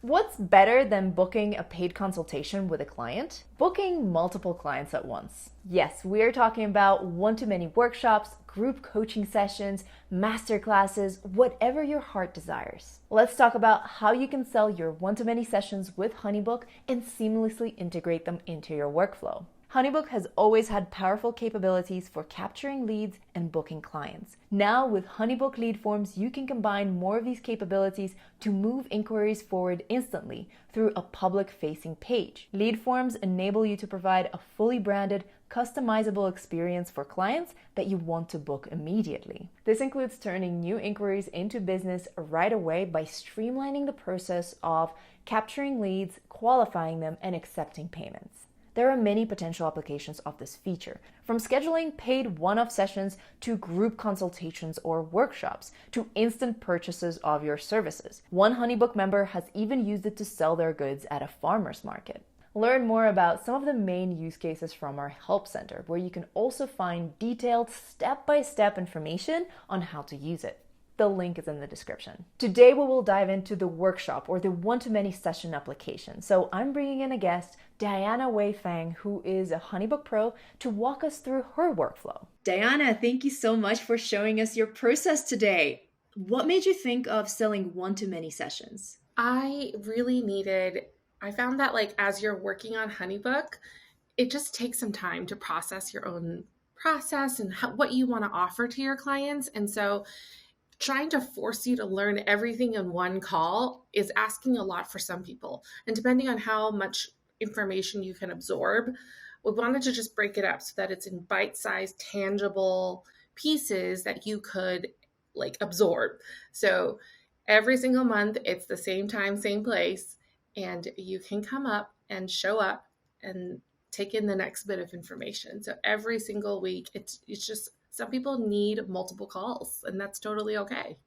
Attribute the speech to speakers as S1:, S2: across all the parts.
S1: What's better than booking a paid consultation with a client? Booking multiple clients at once. Yes, we are talking about one-to-many workshops, group coaching sessions, masterclasses, whatever your heart desires. Let's talk about how you can sell your one-to-many sessions with HoneyBook and seamlessly integrate them into your workflow. HoneyBook has always had powerful capabilities for capturing leads and booking clients. Now, with HoneyBook lead forms, you can combine more of these capabilities to move inquiries forward instantly through a public-facing page. Lead forms enable you to provide a fully branded, customizable experience for clients that you want to book immediately. This includes turning new inquiries into business right away by streamlining the process of capturing leads, qualifying them, and accepting payments. There are many potential applications of this feature, from scheduling paid one-off sessions to group consultations or workshops to instant purchases of your services. One HoneyBook member has even used it to sell their goods at a farmer's market. Learn more about some of the main use cases from our Help Center, where you can also find detailed step-by-step information on how to use it. The link is in the description. Today we will dive into the workshop or the one-to-many session application. So I'm bringing in a guest, Diana Wei Fang, who is a HoneyBook Pro, to walk us through her workflow. Diana, thank you so much for showing us your process today. What made you think of selling one-to-many sessions?
S2: I found that as you're working on HoneyBook, it just takes some time to process your own process and what you want to offer to your clients. And so trying to force you to learn everything in one call is asking a lot for some people. And depending on how much information you can absorb, we wanted to just break it up so that it's in bite-sized, tangible pieces that you could absorb. So every single month, it's the same time, same place, and you can come up and show up and take in the next bit of information. So every single week, it's just, some people need multiple calls, and that's totally okay.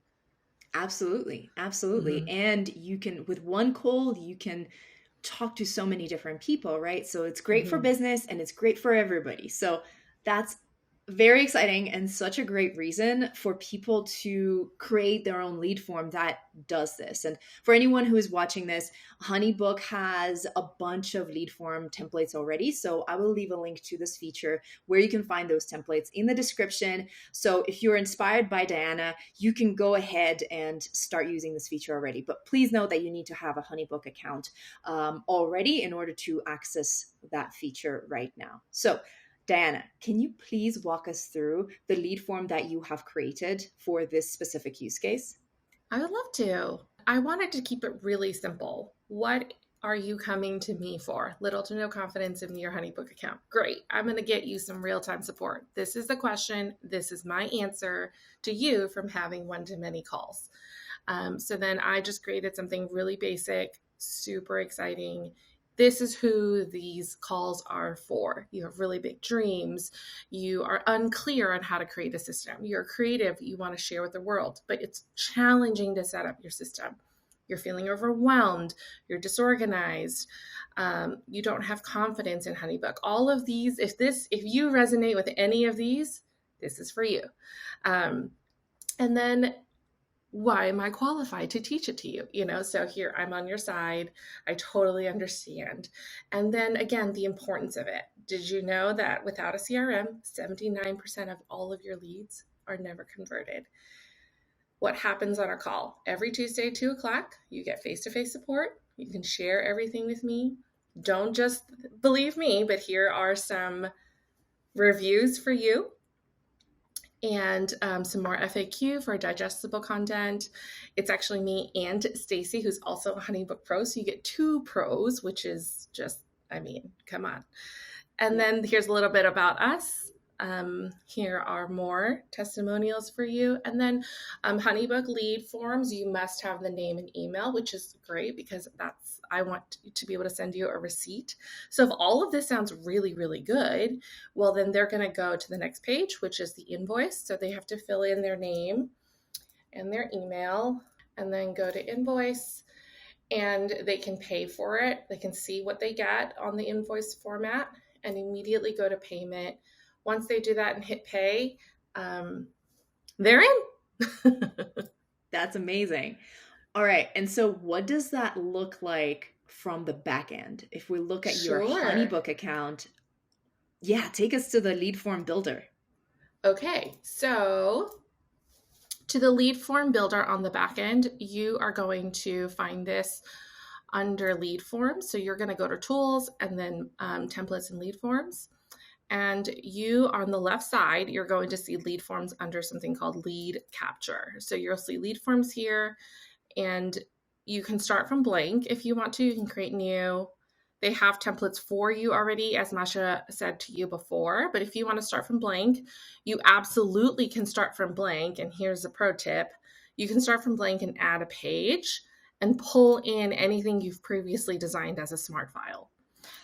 S1: Absolutely. Absolutely. Mm-hmm. And you can, with one call, you can talk to so many different people, right? So it's great for business and it's great for everybody. So that's very exciting and such a great reason for people to create their own lead form that does this. And for anyone who is watching this, HoneyBook has a bunch of lead form templates already. So I will leave a link to this feature where you can find those templates in the description. So if you're inspired by Diana, you can go ahead and start using this feature already. But please note that you need to have a HoneyBook account already in order to access that feature right now. So Diana, can you please walk us through the lead form that you have created for this specific use case?
S2: I would love to. I wanted to keep it really simple. What are you coming to me for? Little to no confidence in your HoneyBook account. Great. I'm going to get you some real-time support. This is the question. This is my answer to you from having one-to-many calls. So then I just created something really basic, super exciting. This is who these calls are for. You have really big dreams. You are unclear on how to create a system. You're creative. You want to share with the world, but it's challenging to set up your system. You're feeling overwhelmed. You're disorganized. You don't have confidence in HoneyBook. All of these, if you resonate with any of these, this is for you. And then, why am I qualified to teach it to you? So here I'm on your side. I totally understand. And then again, the importance of it. Did you know that without a CRM, 79% of all of your leads are never converted? What happens on a call? Every Tuesday, 2:00, you get face-to-face support. You can share everything with me. Don't just believe me, but here are some reviews for you. And some more FAQ for digestible content. It's actually me and Stacy, who's also a HoneyBook Pro. So you get 2 pros, which is just, come on. And then here's a little bit about us. Here are more testimonials for you. And then HoneyBook lead forms, you must have the name and email, which is great because I want to be able to send you a receipt. So if all of this sounds really, really good, well, then they're going to go to the next page, which is the invoice. So they have to fill in their name and their email and then go to invoice, and they can pay for it. They can see what they get on the invoice format and immediately go to payment. Once they do that and hit pay, they're in.
S1: That's amazing. All right. And so what does that look like from the back end? If we look at your
S2: Sure.
S1: HoneyBook account, yeah, take us to the lead form builder.
S2: Okay, so to the lead form builder on the back end, you are going to find this under lead forms. So you're going to go to tools and then templates and lead forms. And you on the left side, you're going to see lead forms under something called lead capture. So you'll see lead forms here, and you can start from blank if you want to. You can create new. They have templates for you already, as Masha said to you before. But if you want to start from blank, you absolutely can start from blank. And here's a pro tip: you can start from blank and add a page and pull in anything you've previously designed as a smart file.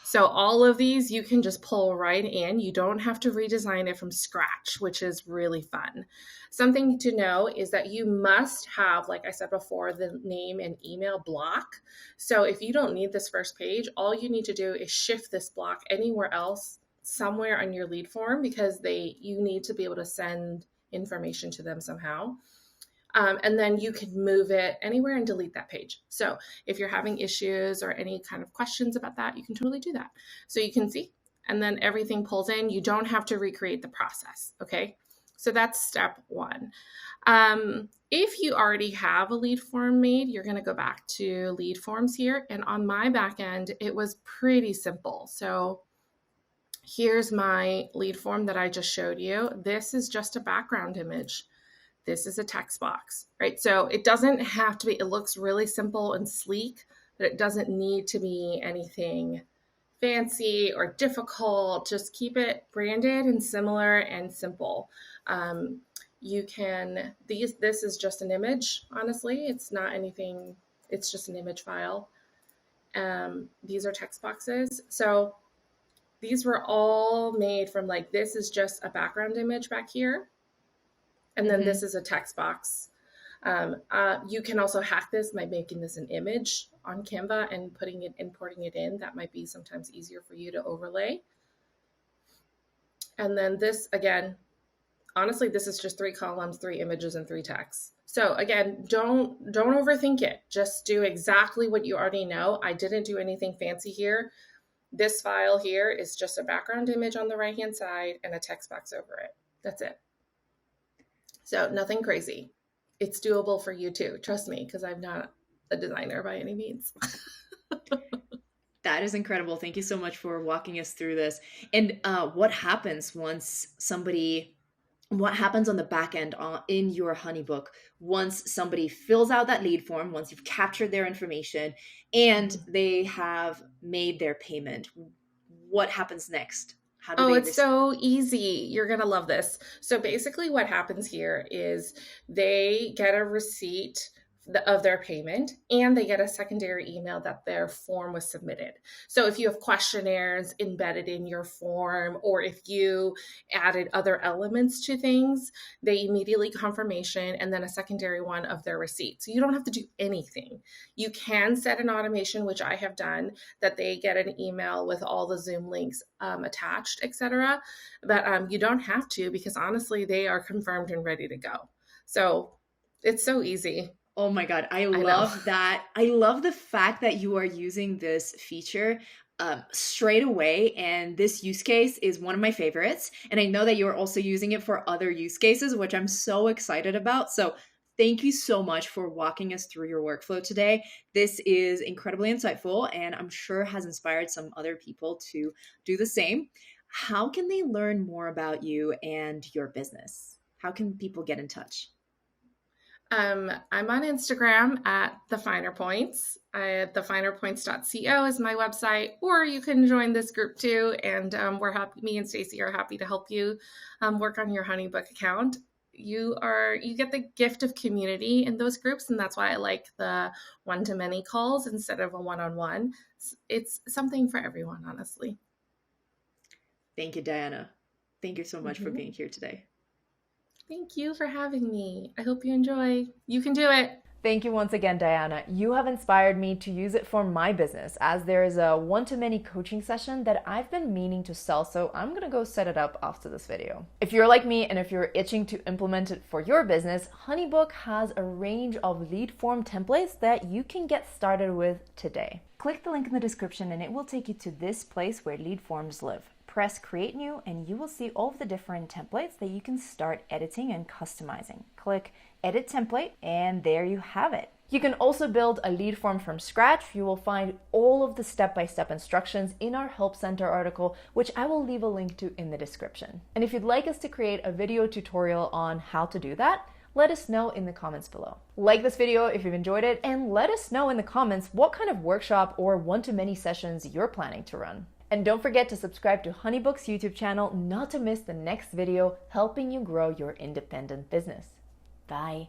S2: So all of these you can just pull right in. You don't have to redesign it from scratch, which is really fun. Something to know is that you must have, like I said before, the name and email block. So if you don't need this first page, all you need to do is shift this block anywhere else, somewhere on your lead form, because you need to be able to send information to them somehow. And then you can move it anywhere and delete that page. So if you're having issues or any kind of questions about that, you can totally do that. So you can see, and then everything pulls in. You don't have to recreate the process. Okay. So that's step one. If you already have a lead form made, you're going to go back to lead forms here. And on my back end, it was pretty simple. So here's my lead form that I just showed you. This is just a background image. This is a text box, right? So it doesn't have to be, it looks really simple and sleek, but it doesn't need to be anything fancy or difficult. Just keep it branded and similar and simple. This is just an image, honestly. It's not anything, it's just an image file. These are text boxes. So these were all made from this is just a background image back here. And then this is a text box. You can also hack this by making this an image on Canva and importing it in. That might be sometimes easier for you to overlay. And then this, again, honestly, this is just 3 columns, 3 images, and 3 texts. So again, don't overthink it. Just do exactly what you already know. I didn't do anything fancy here. This file here is just a background image on the right-hand side and a text box over it. That's it. So nothing crazy. It's doable for you too. Trust me, because I'm not a designer by any means.
S1: That is incredible. Thank you so much for walking us through this. And what happens on the back end in your HoneyBook once somebody fills out that lead form, once you've captured their information and they have made their payment? What happens next?
S2: It's so easy. You're going to love this. So basically what happens here is they get a receipt of their payment and they get a secondary email that their form was submitted. So if you have questionnaires embedded in your form, or if you added other elements to things, they immediately confirmation and then a secondary one of their receipt. So you don't have to do anything. You can set an automation, which I have done, that they get an email with all the Zoom links attached, etc. But you don't have to, because honestly, they are confirmed and ready to go. So it's so easy.
S1: Oh my God. I love that. I love the fact that you are using this feature straight away. And this use case is one of my favorites. And I know that you're also using it for other use cases, which I'm so excited about. So thank you so much for walking us through your workflow today. This is incredibly insightful and I'm sure has inspired some other people to do the same. How can they learn more about you and your business? How can people get in touch?
S2: I'm on Instagram at The Finer Points. Thefinerpoints.co is my website, or you can join this group too. And we're happy. Me and Stacey are happy to help you work on your HoneyBook account. You get the gift of community in those groups, and that's why I like the one-to-many calls instead of a one-on-one. It's something for everyone, honestly.
S1: Thank you, Diana. Thank you so much for being here today.
S2: Thank you for having me. I hope you enjoy. You can do it.
S1: Thank you once again, Diana. You have inspired me to use it for my business, as there is a one-to-many coaching session that I've been meaning to sell, so I'm gonna go set it up after this video. If you're like me and if you're itching to implement it for your business, HoneyBook has a range of lead form templates that you can get started with today. Click the link in the description and it will take you to this place where lead forms live. Press create new and you will see all of the different templates that you can start editing and customizing. Click edit template and there you have it. You can also build a lead form from scratch. You will find all of the step-by-step instructions in our Help Center article, which I will leave a link to in the description. And if you'd like us to create a video tutorial on how to do that, let us know in the comments below. Like this video if you've enjoyed it, and let us know in the comments what kind of workshop or one-to-many sessions you're planning to run. And don't forget to subscribe to HoneyBook's YouTube channel not to miss the next video helping you grow your independent business. Bye.